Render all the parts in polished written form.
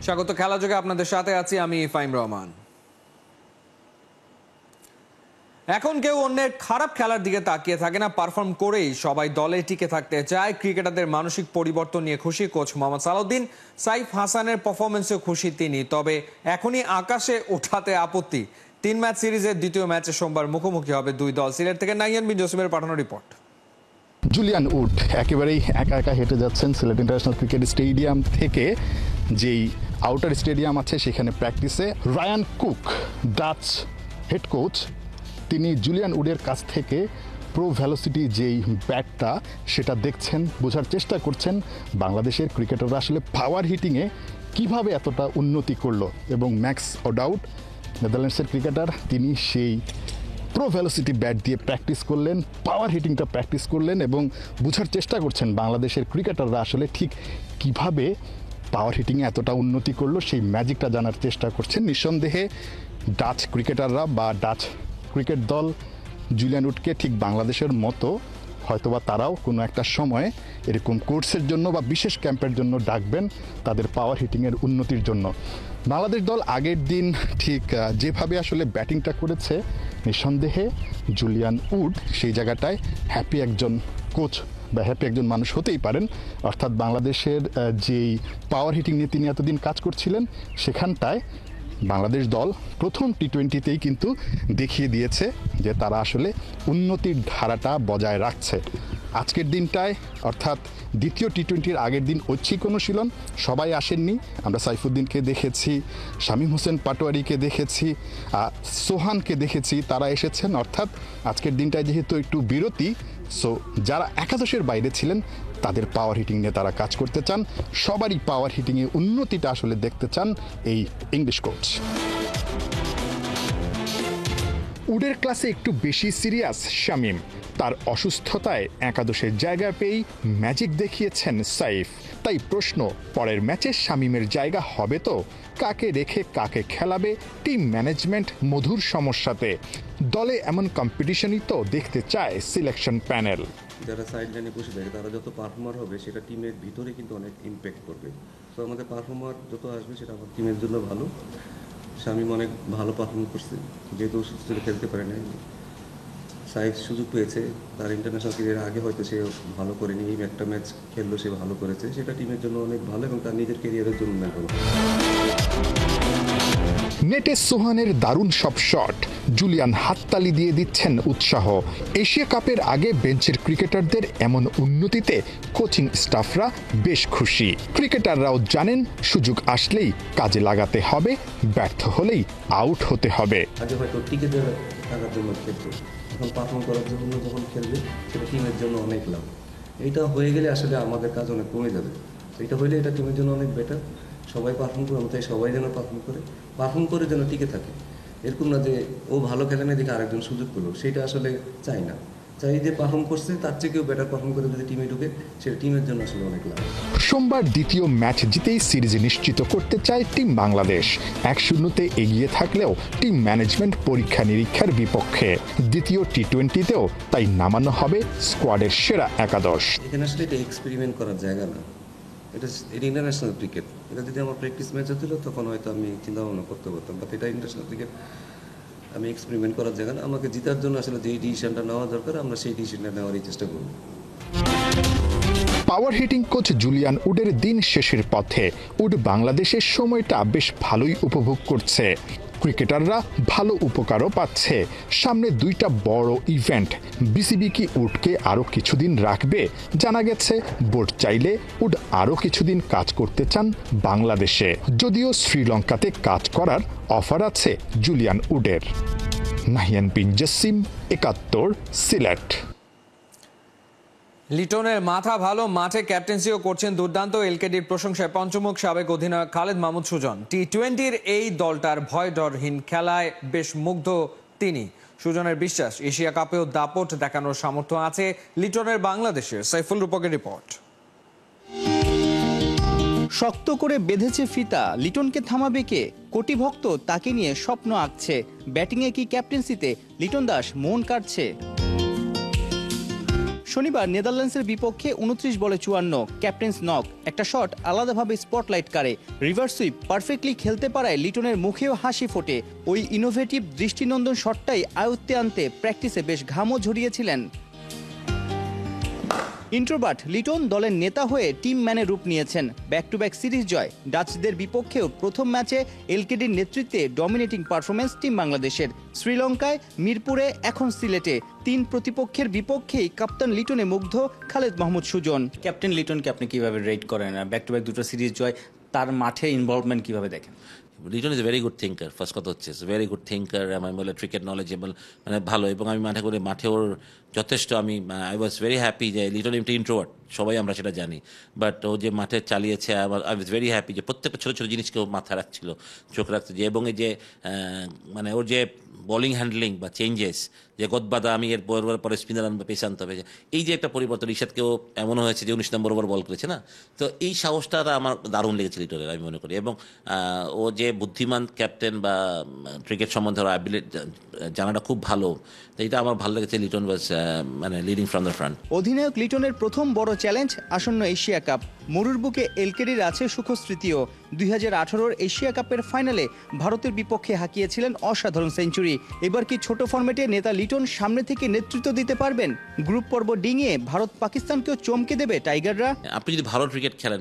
স্বাগত খেলা যোগে আপনাদের সাথে আছি আমি ফাইম রহমান। এখন কেউ অন্যের খারাপ খেলার দিকে তাকিয়ে থাকে না, পারফর্ম করেই সবাই দলে টিকে থাকতে চায়। ক্রিকেটারদের মানসিক পরিবর্তন নিয়ে খুশি কোচ মোহাম্মদ সালাউদ্দিন। সাইফ হাসানের পারফরমেন্সেও খুশি তিনি, তবে এখনই আকাশে ওঠাতে আপত্তি। 3 ম্যাচ সিরিজের দ্বিতীয় ম্যাচে সোমবার মুখোমুখি হবে দুই দল। সিলেট থেকে নাইয়ান বিন জসিমের পাঠানো রিপোর্ট। জুলিয়ান উড একেবারেই একা একা হেঁটে যাচ্ছেন সিলেট ইন্টারন্যাশনাল ক্রিকেট স্টেডিয়াম থেকে যেই আউটার স্টেডিয়াম আছে সেখানে প্র্যাকটিসে। Ryan Cook Dutch head coach, তিনি জুলিয়ান উডের কাছ থেকে প্রো ভেলোসিটি যেই ব্যাটটা সেটা দেখছেন, বোঝার চেষ্টা করছেন বাংলাদেশের ক্রিকেটাররা আসলে পাওয়ার হিটিংয়ে কিভাবে এতটা উন্নতি করলো। এবং ম্যাক্স ওডাউড নেদারল্যান্ডসের ক্রিকেটার, তিনি সেই প্রো ভেলোসিটি ব্যাট দিয়ে প্র্যাকটিস করলেন, পাওয়ার হিটিংটা প্র্যাকটিস করলেন এবং বোঝার চেষ্টা করছেন বাংলাদেশের ক্রিকেটাররা আসলে ঠিক কিভাবে পাওয়ার হিটিংয়ে এতটা উন্নতি করলো, সেই ম্যাজিকটা জানার চেষ্টা করছেন। নিঃসন্দেহে ডাচ ক্রিকেটাররা বা ডাচ ক্রিকেট দল জুলিয়ান উডকে ঠিক বাংলাদেশের মতো হয়তোবা তারাও কোনো একটা সময়ে এরকম কোর্সের জন্য বা বিশেষ ক্যাম্পের জন্য ডাকবেন তাদের পাওয়ার হিটিংয়ের উন্নতির জন্য। বাংলাদেশ দল আগের দিন ঠিক যেভাবে আসলে ব্যাটিংটা করেছে, নিঃসন্দেহে জুলিয়ান উড সেই জায়গাটায় হ্যাপি একজন কোচ বা হ্যাপি একজন মানুষ হতেই পারেন। অর্থাৎ বাংলাদেশের যেই পাওয়ার হিটিং নিয়ে তিনি এতদিন কাজ করছিলেন, সেখানটায় বাংলাদেশ দল প্রথম টি-20তেই কিন্তু দেখিয়ে দিয়েছে যে তারা আসলে উন্নতির ধারাটা বজায় রাখছে। আজকের দিনটায় অর্থাৎ দ্বিতীয় টি-20-র আগের দিন ঐচ্ছিক অনুশীলন, সবাই আসেননি। আমরা সাইফুদ্দিনকে দেখেছি, শামীম হোসেন পাটোয়ারিকে দেখেছি, সোহানকে দেখেছি, তারা এসেছেন। অর্থাৎ আজকের দিনটায় যেহেতু একটু বিরতি, সো যারা একাদশের বাইরে ছিলেন তাদের পাওয়ার হিটিং নিয়ে তারা কাজ করতে চান। সবারই পাওয়ার হিটিংয়ে উন্নতিটা আসলে দেখতে চান এই ইংলিশ কোচ। উডের ক্লাসে একটু বেশি সিরিয়াস শামীম, তার অসুস্থতায় একাদশের জায়গা পেয়েই ম্যাজিক দেখিয়েছেন সাইফ। তাই প্রশ্ন, পরের ম্যাচে শামীমের জায়গা হবে তো? কাকে রেখে কাকে খেলাবে টিম ম্যানেজমেন্ট মধুর সমস্যাতে? দলে এমন কম্পিটিশনই তো দেখতে চায় সিলেকশন প্যানেল। যারা সাইড লাইনে বসে থাকে তারা যত পারফর্মার হবে সেটা টিমের ভিতরে কিন্তু অনেক ইম্প্যাক্ট করবে। তো আমাদের পারফর্মার যত আসবে সেটা আমার টিমের জন্য ভালো। শামীম অনেক ভালো পারফর্ম করছে, যেহেতু সুস্থ খেলতে পারে না। সাইফ সুযোগ পেয়েছে, তার ইন্টারন্যাশনাল ক্রিকেটের আগে হয়তো সে ভালো করেনি, এই একটা ম্যাচ খেললো, সে ভালো করেছে, সেটা টিমের জন্য অনেক ভালো এবং তার নিজের ক্যারিয়ারের জন্য ভালো। নেটে সোহানের দারুণ সব শট, জুলিয়ান হাততালি দিয়ে দিচ্ছেন উৎসাহ। এশিয়া কাপের আগে বেঞ্চের ক্রিকেটারদের এমন উন্নতিতে কোচিং স্টাফরা বেশ খুশি। ক্রিকেটাররাও জানেন সুযোগ আসলেই কাজে লাগাতে হবে, ব্যর্থ হলেই আউট হতে হবে। আগে হয়তো টিকে থাকার জন্য খেলতো, এখন পারফর্ম করার জন্য যখন খেলবে সেটা টিমের জন্য অনেক লাভ। এইটা হয়ে গেলে আসলে আমাদের কাজ অনেক কমে যাবে। এটা হইলে এটা টিমের জন্য অনেক বেটার। সবাই পারফর্ম করে, তাই সবাই যেন পারফর্ম করে যেন টিকে থাকে। এরকম না যে ও ভালো খেলে না দেখে আরেকজন সুযোগ পেলো, সেটা আসলে চাই না। চাই যে পারফর্ম করছে তার চেয়ে কেউ বেটার পারফর্ম করে যদি টিমে ঢুকে, সেটা টিমের জন্য আসলে অনেক লাভ। সোমবার দ্বিতীয় ম্যাচ জিতেই সিরিজ নিশ্চিত করতে চায় টিম বাংলাদেশ। 1-0-তে এগিয়ে থাকলেও টিম ম্যানেজমেন্ট পরীক্ষা নিরীক্ষার বিপক্ষে। দ্বিতীয় টি-20তেও তাই নামানো হবে স্কোয়াডের সেরা একাদশ। এখানে আসলে এটা এক্সপেরিমেন্ট করার জায়গা না, এটা ইন্টারন্যাশনাল ক্রিকেট। এটা যদি আমার প্র্যাকটিস ম্যাচ হতো তখন হয়তো আমি চিন্তা ভাবনা করতে পারতাম, বাট এটা ইন্টারন্যাশনাল ক্রিকেট, আমি এক্সপেরিমেন্ট করার জায়গা না। আমাকে জেতার জন্য আসলে যেই ডিসিশনটা নেওয়া দরকার আমরা সেই ডিসিশনটা নেওয়ারই চেষ্টা করব। পাওয়ার হিটিং কোচ জুলিয়ান উডের দিন শেষের পথে। উড বাংলাদেশের সময়টা বেশ ভালোই উপভোগ করছে, ক্রিকেটাররা ভালো উপকারও পাচ্ছে। সামনে 2টা বড় ইভেন্ট। বিসিবি কি উডকে আরও কিছুদিন রাখবে? জানা গেছে বোর্ড চাইলে উড আরও কিছুদিন কাজ করতে চান বাংলাদেশে, যদিও শ্রীলঙ্কাতে কাজ করার অফার আছে জুলিয়ান উডের। নাহিয়ান বিন জসিম, 71, সিলেট। লিটনের মাথা ভালো, মাঠে ক্যাপ্টেন্সিও করছেন দুর্দান্ত। এলকেডির প্রশংসায় পঞ্চমুখ সাবেক অধিনায়ক খালেদ মাহমুদ সুজন। টি-20-র এই দলটার ভয় ডরহীন খেলায় বেশ মুগ্ধ তিনি। সুজনের বিশ্বাস এশিয়া কাপেও দাপট দেখানোর সামর্থ্য আছে লিটনের বাংলাদেশের। সাইফুল রূপকের রিপোর্ট। শক্ত করে বেঁধেছে ফিতা, লিটনকে থামাবে কে? কোটি ভক্ত তাকে নিয়ে স্বপ্ন আঁকছে। ব্যাটিংয়ে কি ক্যাপ্টেন্সিতে লিটন দাস মন কাটছে? শনিবার নেদারল্যান্ডসের বিপক্ষে 29 বলে 54, ক্যাপ্টেন্স নক, একটা শট আলাদাভাবে স্পটলাইট কারে, রিভার্স সুইপ পারফেক্টলি খেলতে পারায় লিটনের মুখেও হাসি ফোটে। ওই ইনোভেটিভ দৃষ্টিনন্দন শটটাই আয়ত্তে আনতে প্র্যাকটিসে বেশ ঘামও ঝরিয়েছিলেন। ইন্ট্রোভার্ট লিটন দলের নেতা হয়ে টিম ম্যানে রূপ নিয়েছেন। ব্যাক টু ব্যাক সিরিজ জয়, ডাচদের বিপক্ষেও প্রথম ম্যাচে এলকেডির নেতৃত্বে ডমিনেটিং পারফরমেন্স টিম বাংলাদেশের। শ্রীলঙ্কায়, মিরপুরে, এখন সিলেটে 3 প্রতিপক্ষের বিপক্ষেই কাপ্তান লিটনে মুগ্ধ খালেদ মাহমুদ সুজন। ক্যাপ্টেন লিটনকে আপনি কিভাবে রেট করেন? ব্যাক টু ব্যাক দুটো সিরিজ জয়, তার মাঠে ইনভলভমেন্ট কিভাবে দেখেন? Liton is a very good thinker. First কথা হচ্ছে ভেরি গুড থিঙ্কার, আমি বলে ক্রিকেট নলেজেবল, মানে ভালো। এবং আমি মাঠে ওর যথেষ্ট আই ওয়াজ ভেরি হ্যাপি যে লিটন একটা ইন্ট্রোভার্ট, সবাই আমরা সেটা জানি, বাট ও যে মাঠে চালিয়েছে আই ওয়াজ ভেরি হ্যাপি যে প্রত্যেকটা ছোটো ছোটো জিনিসকে ও মাথায় রাখছিল, চোখ রাখছে যে, এবং এই যে মানে ওর যে বোলিং হ্যান্ডলিং বা চেঞ্জেস, যে গদবাদা আমি এর পরে স্পিনার আনবে, পেস আনতে হবে, এই যে একটা পরিবর্তন, ইশাদকেও এমনও হয়েছে যে 19 নম্বর ওভার বল করেছে না, তো এই সাহসটা আমার দারুণ লেগেছে লিটনের, আমি মনে করি। এবং ও যে বুদ্ধিমান ক্যাপ্টেন বা ক্রিকেট সম্বন্ধে ওর অ্যাবিলিটি জানাটা খুব ভালো, তো এটা আমার ভালো লেগেছে। লিটন ওয়াজ মানে লিডিং ফ্রম দ্য ফ্রন্ট। অধিনায়ক লিটনের প্রথম বড় চ্যালেঞ্জ আসন্ন এশিয়া কাপ। মরুর বুকে এলকেডির আছে সুখ স্মৃতিও। 2018 এশিয়া কাপের ফাইনালে ভারতের বিপক্ষে হাঁকিয়েছিলেন অসাধারণ সেঞ্চুরি। এবার কি ছোট ফরম্যাটে নেতা লিটন সামনে থেকে নেতৃত্ব দিতে পারবেন? গ্রুপ পর্ব ডিঙিয়ে ভারত পাকিস্তানকেও চমকে দেবে টাইগাররা। আপনি যদি ভালো ক্রিকেট খেলেন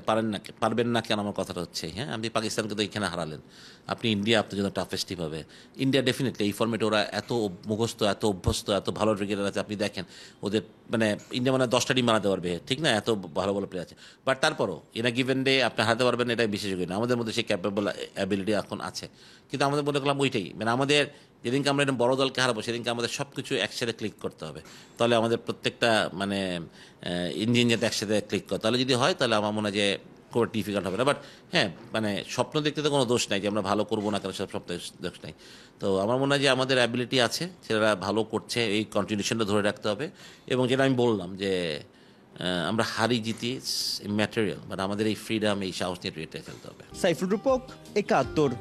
পারবেন না কেন, আমার কথাটা হচ্ছে, হ্যাঁ, আপনি পাকিস্তানকে তো এখানে হারালেন, আপনি ইন্ডিয়া আপনার জন্য টাফেস্ট টিম হবে। ইন্ডিয়া ডেফিনেটলি এই ফর্মেটে ওরা এত মুখস্থ, এত অভ্যস্ত, এত ভালো ক্রিকেটার আছে, আপনি দেখেন ওদের মানে ইন্ডিয়া মানে 10টা টিম বানাতে পারবে, ঠিক না, এত ভালো ভালো প্লেয়ার আছে। বাট তারপরও ইন গিভেন ডে আপনি হারাতে পারবেন, এটাই বিশেষজ্ঞ না, আমাদের মধ্যে সেই ক্যাপেবল অ্যাবিলিটি এখন আছে। কিন্তু আমাদের মনে করলাম ওইটাই, মানে আমাদের যেদিনকে আমরা বড় দলকে হারাবো সেদিনকে আমাদের সব কিছু একসাথে ক্লিক করতে হবে, তাহলে আমাদের প্রত্যেকটা মানে ইঞ্জিন যাতে একসাথে ক্লিক করে, তাহলে যদি হয় তাহলে আমার মনে হয় যে খুব ডিফিকাল্ট হবে না। বাট হ্যাঁ, মানে স্বপ্ন দেখতে তো কোনো দোষ নাই যে আমরা ভালো করবো না কেন, সব স্বপ্ন দোষ নাই। তো আমার মনে হয় যে আমাদের অ্যাবিলিটি আছে, ছেলেরা ভালো করছে, এই কন্টিনিউশনটা ধরে রাখতে হবে। এবং যেটা আমি বললাম যে আমরা হারি জিতি ম্যাটেরিয়াল, মানে আমাদের এই ফ্রিডম, এই সাহস নিয়ে ক্রিকেটে খেলতে হবে। সাইফুল রূপক, 71।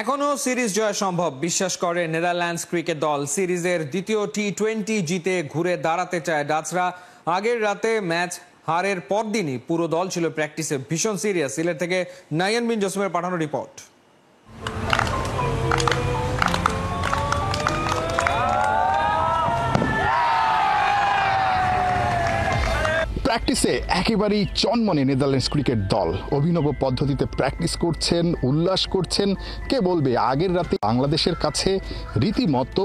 এখনও সিরিজ জয় সম্ভব বিশ্বাস করে নেদারল্যান্ডস ক্রিকেট দল। সিরিজের দ্বিতীয় টি20 জিতে ঘুরে দাঁড়াতে চায় ডাচরা। আগের রাতে ম্যাচ হারের পরদিনই পুরো দল ছিল প্র্যাকটিসে ভীষণ সিরিয়াস। সিলেট থেকে নাইয়ান বিন জোসেফের পাঠানো রিপোর্ট। প্র্যাকটিসে একেবারেই চনমনে নেদারল্যান্ডস ক্রিকেট দল। অভিনব পদ্ধতিতে প্র্যাকটিস করছেন, উল্লাস করছেন। কে বলবে আগের রাতে বাংলাদেশের কাছে রীতিমতো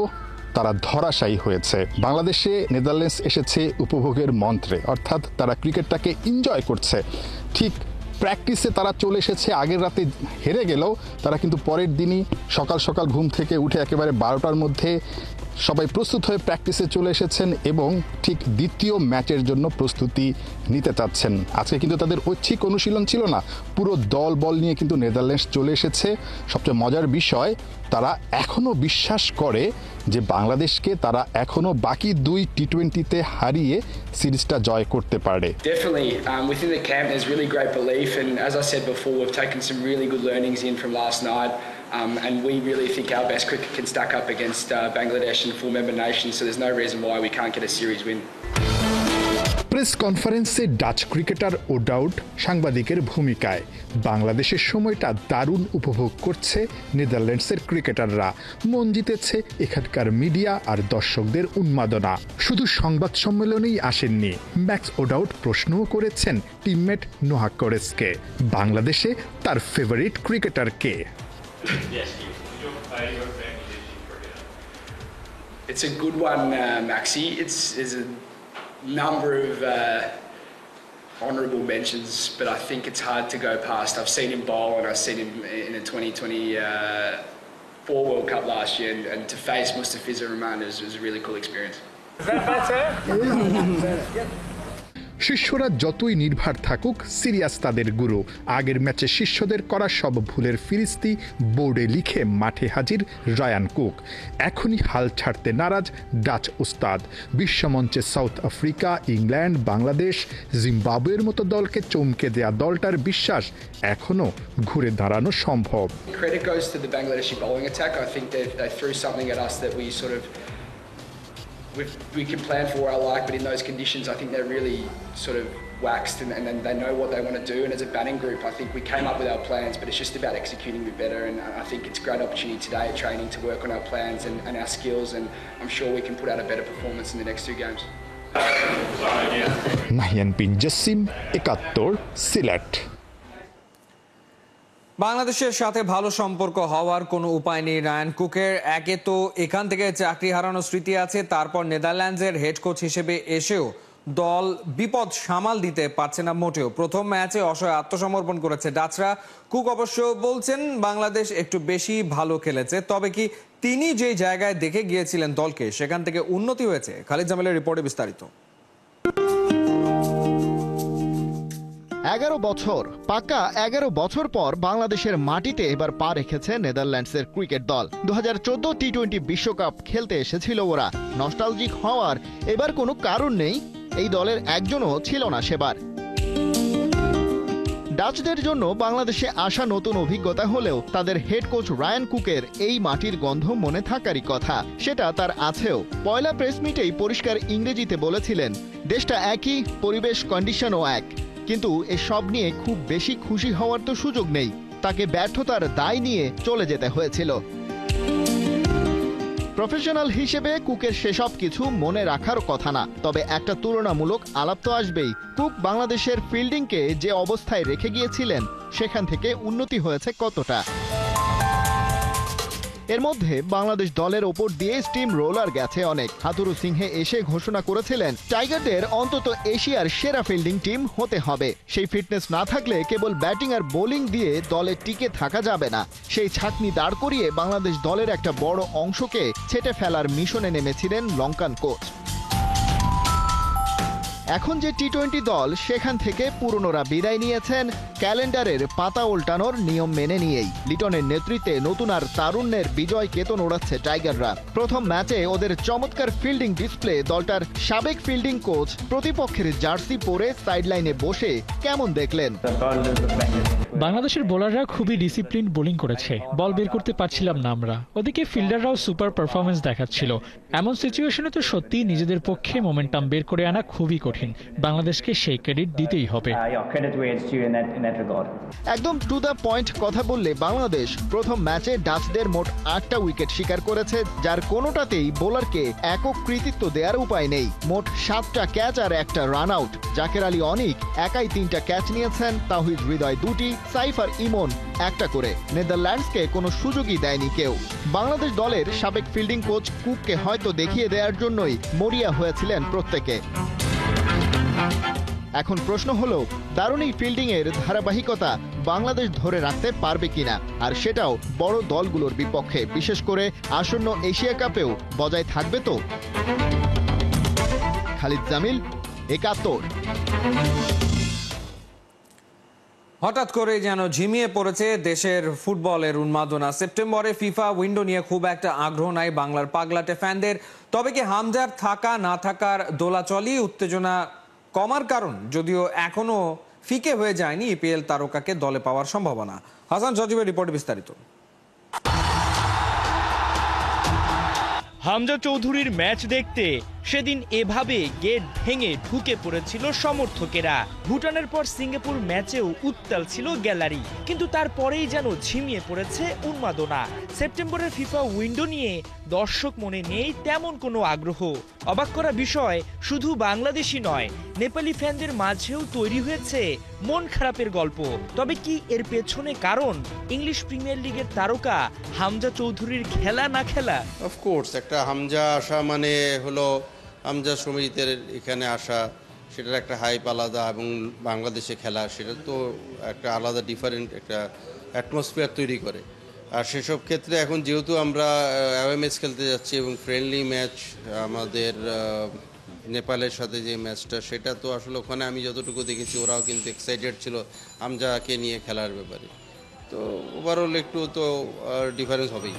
তারা ধরাশায়ী হয়েছে। বাংলাদেশে নেদারল্যান্ডস এসেছে উপভোগের মন্ত্রে, অর্থাৎ তারা ক্রিকেটটাকে এনজয় করছে। ঠিক প্র্যাকটিসে তারা চলে এসেছে, আগের রাতে হেরে গেলেও তারা কিন্তু পরের দিনই সকাল সকাল ঘুম থেকে উঠে একেবারে 12টার মধ্যে সবাই প্রস্তুত হয়ে প্র্যাকটিসে চলে এসেছেন এবং ঠিক দ্বিতীয় ম্যাচের জন্য প্রস্তুতি নিতে চাচ্ছেন। আজকে কিন্তু তাদের ঐচ্ছিক অনুশীলন ছিল না, পুরো দল বল নিয়ে কিন্তু নেদারল্যান্ডস চলে এসেছে। সবচেয়ে মজার বিষয়, তারা এখনও বিশ্বাস করে যে বাংলাদেশকে তারা এখনও বাকি 2 টি20তে হারিয়ে সিরিজটা জয় করতে পারে। Definitely, within the camp there's really great belief, and as I said before, we've taken some really good learnings in from last night. And we really think our best cricket can stack up against Bangladesh and full member nations, so there's no reason why we can't get a series win. Press কনফারেন্সে Dutch cricketer O'Dowd সাংবাদিকের ভূমিকায়। বাংলাদেশের সময়টা দারুণ উপভোগ করছে নেদারল্যান্ডসের ক্রিকেটাররা। মন জিতেছে এখানকার মিডিয়া আর দর্শকদের উন্মাদনা। শুধু সংবাদ সম্মেলনেই আসেননি, ম্যাক্স ওডাউড প্রশ্নও করেছেন টিমমেট নোহা কোরেসকে, বাংলাদেশে তার favourite cricketer K. It's a good one, Maxi. There's a number of honourable mentions, but I think it's hard to go past. I've seen him bowl, and I've seen him in the 2024 World Cup last year, and to face Mustafizur Rahman was a really cool experience. Is that better? শিষ্যরা যতই নির্ভর থাকুক, serious তাদের গুরু। আগের ম্যাচে শিষ্যদের করা সব ভুলের ফিরিস্তি বোর্ডে লিখে মাঠে হাজির রায়ান কুক। এখনই হাল ছাড়তে নারাজ ডাচ উস্তাদ। বিশ্বমঞ্চে সাউথ আফ্রিকা, ইংল্যান্ড, বাংলাদেশ, জিম্বাবুয়ের মতো দলকে চমকে দেয়া দলটার বিশ্বাস এখনও ঘুরে দাঁড়ানো সম্ভব। Credit goes to the Bangladeshi bowling attack. I think they threw something at us that we sort of we can plan for what I like, but in those conditions, I think they're really sort of waxed and they know what they want to do. And as a batting group, I think we came up with our plans, but it's just about executing it better. And I think it's a great opportunity today at training to work on our plans and our skills, and I'm sure we can put out a better performance in the next 2 games. Nahiyan বিন জসিম, ৭১, সিলেট। বাংলাদেশের সাথে ভালো সম্পর্ক হওয়ার কোনো উপায় নেই Ryan কুকের। একে তো এখান থেকে চাকরি হারানোর স্মৃতি আছে, তারপর নেদারল্যান্ডসের হেড কোচ হিসেবে এসেও দল বিপদ সামাল দিতে পারছে না মোটেও। প্রথম ম্যাচে অসহায় আত্মসমর্পণ করেছে ডাচরা। কুক অবশ্য বলছেন বাংলাদেশ একটু বেশি ভালো খেলেছে, তবে কি তিনি যে জায়গায় দেখে গিয়েছিলেন দলকে সেখান থেকে উন্নতি হয়েছে? খালিদ জামিলের রিপোর্টে বিস্তারিত। 11 বছর, পাকা 11 বছর পর বাংলাদেশের মাটিতে এবার পা রেখেছে নেদারল্যান্ডসের ক্রিকেট দল। 2014 টি-20 বিশ্বকাপ খেলতে এসেছিল ওরা। নস্টালজিক হওয়ার এবার কোনো কারণ নেই, এই দলের একজনও ছিল না সেবার। ডাচদের জন্য বাংলাদেশে আসা নতুন অভিজ্ঞতা হলেও তাদের হেড কোচ রায়ান কুকের এই মাটির গন্ধ মনে থাকারই কথা, সেটা তার আছেও। পয়লা প্রেস মিটেই পরিষ্কার ইংরেজিতে বলেছিলেন, দেশটা একই, পরিবেশ কন্ডিশনও এক, কিন্তু এসব নিয়ে খুব বেশি খুশি হওয়ার তো সুযোগ নেই। তাকে ব্যর্থতার দায় নিয়ে চলে যেতে হয়েছিল। প্রফেশনাল হিসেবে কুকের সেসব কিছু মনে রাখার কথা না, তবে একটা তুলনামূলক আলাপ তো আসবেই। কুক বাংলাদেশের ফিল্ডিংকে যে অবস্থায় রেখে গিয়েছিলেন সেখান থেকে উন্নতি হয়েছে কতটা। এর মধ্যে বাংলাদেশ দলের ওপর দিয়ে স্টিম রোলার গেছে অনেক। হাতুরু সিংহে এসে ঘোষণা করেছিলেন টাইগারদের অন্তত এশিয়ার সেরা ফিল্ডিং টিম হতে হবে। সেই ফিটনেস না থাকলে কেবল ব্যাটিং আর বোলিং দিয়ে দলে টিকে থাকা যাবে না। সেই ছাঁকনি দাঁড় করিয়ে বাংলাদেশ দলের একটা বড় অংশকে ছেঁটে ফেলার মিশনে নেমেছিলেন লঙ্কান কোচ। এখন যে টি-20 দল, সেখান থেকে পুরনোরা বিদায় নিয়েছেন ক্যালেন্ডারের পাতা উল্টানোর নিয়ম মেনে নিয়েই। লিটনের নেতৃত্বে নতুন আর তারুণ্যের বিজয় কেতন ওড়াচ্ছে টাইগাররা। প্রথম ম্যাচে ওদের চমৎকার ফিল্ডিং ডিসপ্লে দলটার সাবেক ফিল্ডিং কোচ প্রতিপক্ষের জার্সি পরে সাইডলাইনে বসে কেমন দেখলেন? বাংলাদেশের বোলাররা খুবই ডিসিপ্লিন বোলিং করেছে, বল বের করতে পারছিলাম না আমরা। ওদিকে ফিল্ডাররাও সুপার পারফরমেন্স দেখাচ্ছিল। এমন সিচুয়েশনে তো সত্যি নিজেদের পক্ষে মোমেন্টাম বের করে আনা খুবই কঠিন। বাংলাদেশকে সেই ক্রেডিট দিতেই হবে। একদম টু দ্য পয়েন্ট কথা বললে বাংলাদেশ প্রথম ম্যাচে ডাচদের মোট 8টা উইকেট শিকার করেছে, যার কোনোটাতেই বোলারকে একক কৃতিত্ব দেওয়ার উপায় নেই। মোট 7টা ক্যাচ আর একটা রান আউট। জাকের আলী অনিক একাই 3টা ক্যাচ নিয়েছেন, তাওহিদ হৃদয় 2টি, সাইফ আর ইমন 1টা করে। নেদারল্যান্ডসকে কোনো সুযোগই দেয়নি কেউ। বাংলাদেশ দলের সাবেক ফিল্ডিং কোচ কুককে হয়তো দেখিয়ে দেওয়ার জন্যই মরিয়া হয়েছিলেন প্রত্যেকে। এখন প্রশ্ন হলো, দারুণ এই ফিল্ডিং এর ধারাবাহিকতা বাংলাদেশ ধরে রাখতে পারবে কিনা, আর সেটাও বড় দলগুলোর বিপক্ষে, বিশেষ করে আসন্ন এশিয়া কাপেও বজায় থাকবে তো? খালিদ জামিল, ৭১। হঠাৎ করে যেন ঝিমিয়ে পড়েছে দেশের ফুটবলের উন্মাদনা। সেপ্টেম্বরে ফিফা উইন্ডো নিয়ে খুব একটা আগ্রহ নাই বাংলার পাগলাটে ফ্যানদের। তবে কি হামজার থাকা না থাকার দোলাচলই উত্তেজনা কমার কারণ? যদিও এখনো ফিকে হয়ে যায়নি ইপিএল তারকাকে দলে পাওয়ার সম্ভাবনা। হাসান সজীবের রিপোর্টে বিস্তারিত। হামজা চৌধুরীর ম্যাচ দেখতে সেদিন এভাবে গেট ভেঙে ঢুকে পড়েছিল সমর্থকেরা। ভুটানের পর সিঙ্গাপুর ম্যাচেও উত্তাল ছিল গ্যালারি, কিন্তু তারপরেই যেন ঝিমিয়ে পড়েছে উন্মাদনা। সেপ্টেম্বরের ফিফা উইন্ডো নিয়ে দর্শক মনে নেই তেমন কোনো আগ্রহ। অবাক করা বিষয়, শুধু বাংলাদেশি নয়, নেপালি ফ্যানদের মাঝেও তৈরি হয়েছে মন খারাপের গল্প। তবে কি এর পেছনে কারণ ইংলিশ প্রিমিয়ার লিগের তারকা হামজা চৌধুরীর খেলা না খেলা? অফকোর্স একটা হামজা আসা মানে হলো হামজা সমিতির এখানে আসা, সেটার একটা হাইপ আলাদা, এবং বাংলাদেশে খেলা সেটা তো একটা আলাদা ডিফারেন্ট একটা অ্যাটমসফিয়ার তৈরি করে। আর সেসব ক্ষেত্রে এখন যেহেতু আমরা অ্যাওয়ে ম্যাচ খেলতে যাচ্ছি এবং ফ্রেন্ডলি ম্যাচ আমাদের নেপালের সাথে যে ম্যাচটা, সেটা তো আসলে ওখানে আমি যতটুকু দেখেছি ওরাও কিন্তু এক্সাইটেড ছিল হামজাকে নিয়ে খেলার ব্যাপারে। তো ওভারঅল একটু তো ডিফারেন্স হবেই।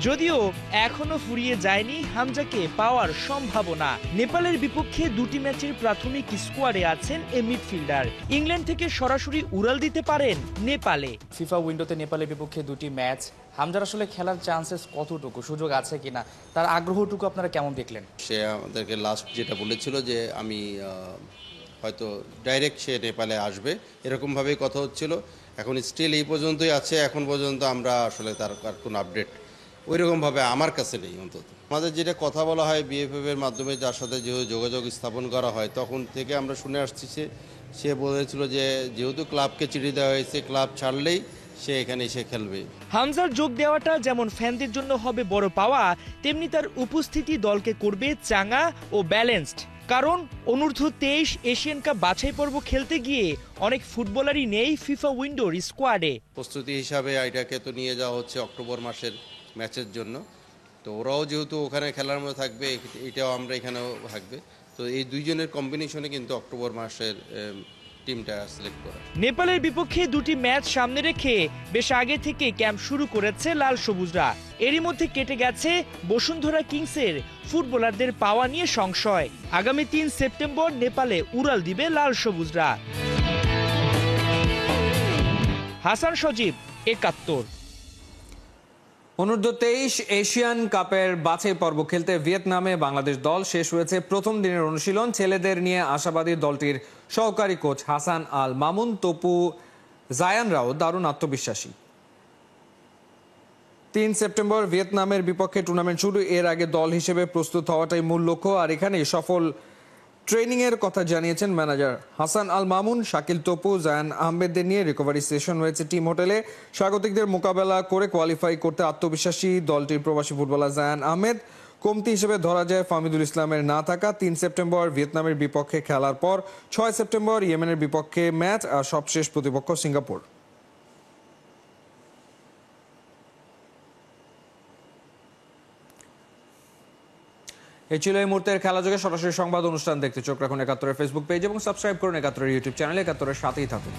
যদিও এখনো ফুরিয়ে যায়নি হামজাকে পাওয়ার সম্ভাবনা। নেপালের বিপক্ষে 2টি ম্যাচের প্রাথমিক স্কোয়াডে আছেন এই মিডফিল্ডার। ইংল্যান্ড থেকে সরাসরি উড়াল দিতে পারেন নেপালে। ফিফা উইন্ডোতে নেপালের বিপক্ষে 2টি ম্যাচ, হামজার আসলে খেলার চান্সেস কতটুকু, সুযোগ আছে কিনা, তার আগ্রহটুকু আপনারা কেমন দেখলেন? সে আমাদেরকে লাস্ট যেটা বলেছিল যে আমি হয়তো ডাইরেক্ট সে নেপালে আসবে, এরকমভাবেই কথা হচ্ছিল। এখন স্টিল এই পর্যন্তই আছে, এখন পর্যন্ত আমরা আসলে তার কোনো আপডেট ওইরকমভাবে আমার কাছে নেই। অন্তত আমাদের যেটা কথা বলা হয় বিএফএফ এর মাধ্যমে, যার সাথে যেহেতু যোগাযোগ স্থাপন করা হয়, তখন থেকে আমরা শুনে আসছি সে বলেছিল যে যেহেতু ক্লাবকে চিঠি দেওয়া হয়েছে, ক্লাব ছাড়লেই সে এখানে এসে খেলবে। হামজার যোগ দেওয়াটা যেমন ফ্যানদের জন্য হবে বড় পাওয়া, তেমনি তার উপস্থিতি দলকে করবে চাঙা ও ব্যালেন্সড। কারণ অনূর্ধ্ব 23 এশিয়ান কাপ বাছাই পর্ব খেলতে গিয়ে অনেক ফুটবলারই নেই ফিফা উইন্ডোর স্কোয়াডে। প্রস্তুতি হিসাবে এটাকে তো নিয়ে যাওয়া হচ্ছে অক্টোবর মাসের ম্যাচের জন্য, তো ওরাও যেহেতু ওখানে খেলার মধ্যে থাকবে, এটাও আমরা এখানেও থাকবে, তো এই দুইজনের কম্বিনেশনে কিন্তু অক্টোবর মাসের টিমটা সিলেক্ট করা। নেপালের বিপক্ষে দুটি ম্যাচ সামনে রেখে বেশ আগে থেকে ক্যাম্প শুরু করেছে লাল সবুজরা। এরই মধ্যে কেটে গেছে বসুন্ধরা কিংসের ফুটবলারদের পাওয়া নিয়ে সংশয়। আগামী 3 সেপ্টেম্বর নেপালে উড়াল দিবে লাল সবুজরা। হাসান সজীব, 71। অনূর্ধ্ব 23 এশিয়ান কাপের বাছাই পর্ব খেলতে ভিয়েতনামে বাংলাদেশ দল শেষ হয়েছে প্রথম দিনের অনুশীলন। ছেলেদের নিয়ে আশাবাদী দলটির সহকারী কোচ হাসান আল মামুন। তপু জায়ানরাও দারুণ আত্মবিশ্বাসী। 3 সেপ্টেম্বর ভিয়েতনামের বিপক্ষে টুর্নামেন্ট শুরু। এর আগে দল হিসেবে প্রস্তুত হওয়াটাই মূল লক্ষ্য, আর এখানে সফল ট্রেনিং এর কথা জানিয়েছেন ম্যানেজার হাসান আল মামুন। শাকিল, তপু, জায়ান আহমেদদের নিয়ে রিকভারি সেশন হয়েছে টিম হোটেলে। স্বাগতিকদের মোকাবেলা করে কোয়ালিফাই করতে আত্মবিশ্বাসী দলটির প্রবাসী ফুটবলার জায়ান আহমেদ। কমতি হিসেবে ধরা যায় ফামিদুল ইসলামের না থাকা। 3 সেপ্টেম্বর ভিয়েতনামের বিপক্ষে খেলার পর 6 সেপ্টেম্বর ইয়েমেনের বিপক্ষে ম্যাচ, আর সবশেষ প্রতিপক্ষ সিঙ্গাপুর। এই ছিল এই মুহূর্তের খেলা যোগে সরাসরি সংবাদ অনুষ্ঠান দেখতে চোখ রাখুন 71-এর ফেসবুক পেজ এবং সাবস্ক্রাইব করুন 71-এর ইউটিউব চ্যানেলে। 71-এর সাথেই থাকুন।